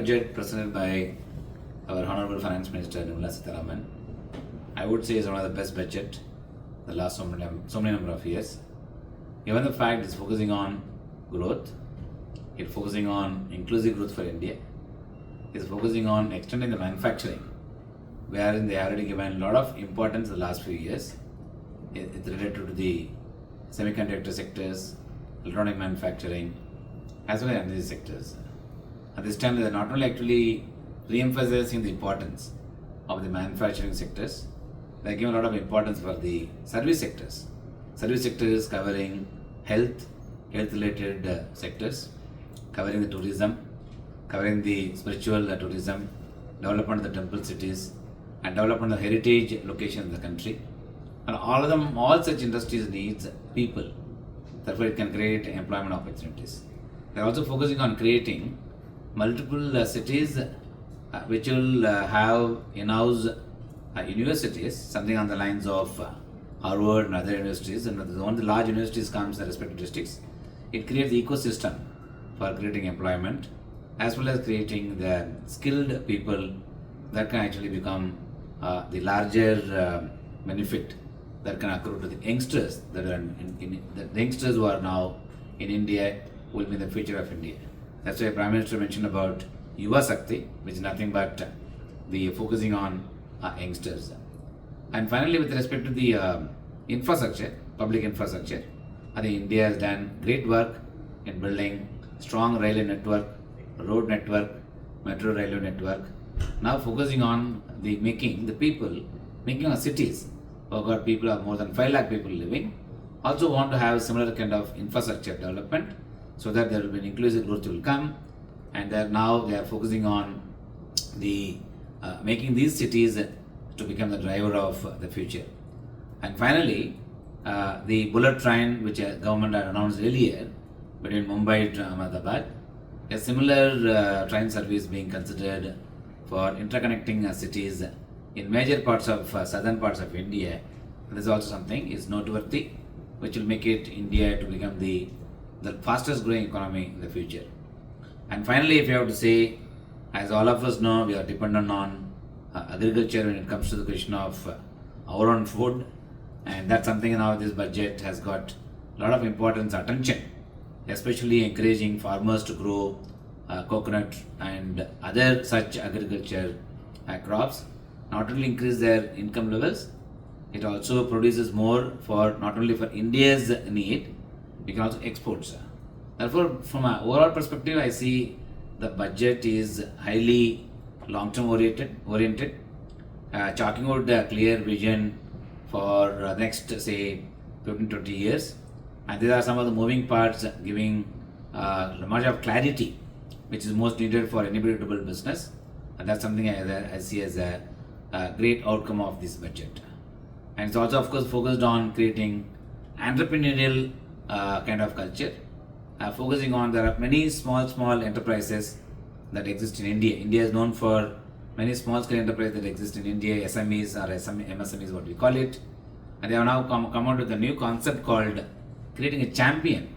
budget presented by our Honorable Finance Minister Birla, I would say is one of the best budget the last so many number of years. Given the fact it's focusing on growth, it's focusing on inclusive growth for India, it's focusing on extending the manufacturing, wherein they already given a lot of importance in the last few years. It's related to the semiconductor sectors, electronic manufacturing, as well as energy sectors. At this time, they are not only actually re-emphasizing the importance of the manufacturing sectors, they are giving a lot of importance for the service sectors. Service sectors covering health-related sectors, covering the tourism, covering the spiritual tourism, development of the temple cities, and development of heritage locations in the country. And all of them, all such industries needs people. Therefore, it can create employment opportunities. They are also focusing on creating multiple cities which will have in-house universities, something on the lines of Harvard and other universities. And when the large universities comes in the respective districts, it creates the ecosystem for creating employment, as well as creating the skilled people that can actually become the larger benefit that can accrue to the youngsters that are the youngsters who are now in India will be the future of India. That's why Prime Minister mentioned about Yuva Shakti, which is nothing but the focusing on youngsters. And finally, with respect to the infrastructure, public infrastructure, I think India has done great work in building strong railway network, road network, metro railway network. Now focusing on the making our cities. Oh God, people are more than 5 lakh people living. Also want to have similar kind of infrastructure development so that there will be an inclusive growth will come. And now they are focusing on the making these cities to become the driver of the future. And finally, the bullet train which government had announced earlier between Mumbai to Ahmedabad, a similar train service being considered for interconnecting cities in major parts of southern parts of India. This is also something is noteworthy, which will make it India to become the fastest growing economy in the future. And finally, if you have to say, as all of us know, we are dependent on agriculture when it comes to the question of our own food, and that's something now this budget has got a lot of importance, attention, especially encouraging farmers to grow coconut and other such agriculture crops. Not only increase their income levels, it also produces more for not only for India's need, we can also export. Therefore, from an overall perspective, I see the budget is highly long-term oriented, chalking out a clear vision for next, say, 15-20 years. And these are some of the moving parts giving much of clarity, which is most needed for anybody to build business. And that's something I see as a great outcome of this budget. And it's also, of course, focused on creating entrepreneurial kind of culture, focusing on there are many small enterprises that exist in India. India is known for many small scale enterprises that exist in India, SMEs or MSMEs what we call it. And they have now come out with a new concept called creating a champion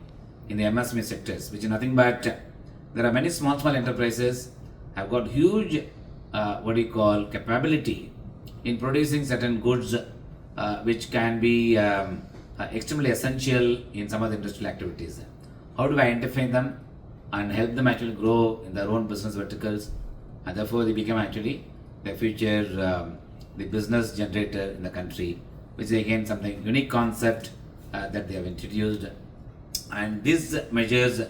in the MSME sectors, which is nothing but there are many small enterprises have got huge capability in producing certain goods which can be extremely essential in some of the industrial activities. How do we identify them and help them actually grow in their own business verticals, and therefore they become actually the future the business generator in the country, which is again something unique concept that they have introduced. And these measures,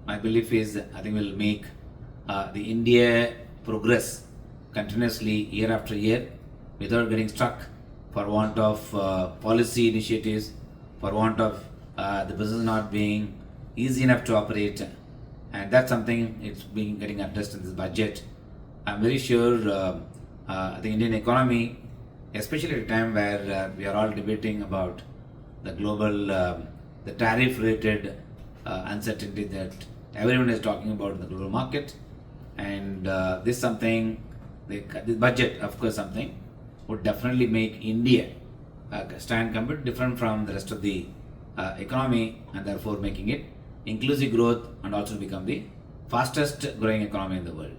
my belief is, I think will make the India progress continuously year after year without getting stuck for want of policy initiatives, for want of the business not being easy enough to operate. And that's something it's being getting addressed in this budget. I'm very sure the Indian economy, especially at a time where we are all debating about the global, the tariff related uncertainty that everyone is talking about in the global market. And this something, the budget, of course, something would definitely make India stand completely different from the rest of the economy, and therefore making it inclusive growth and also become the fastest growing economy in the world.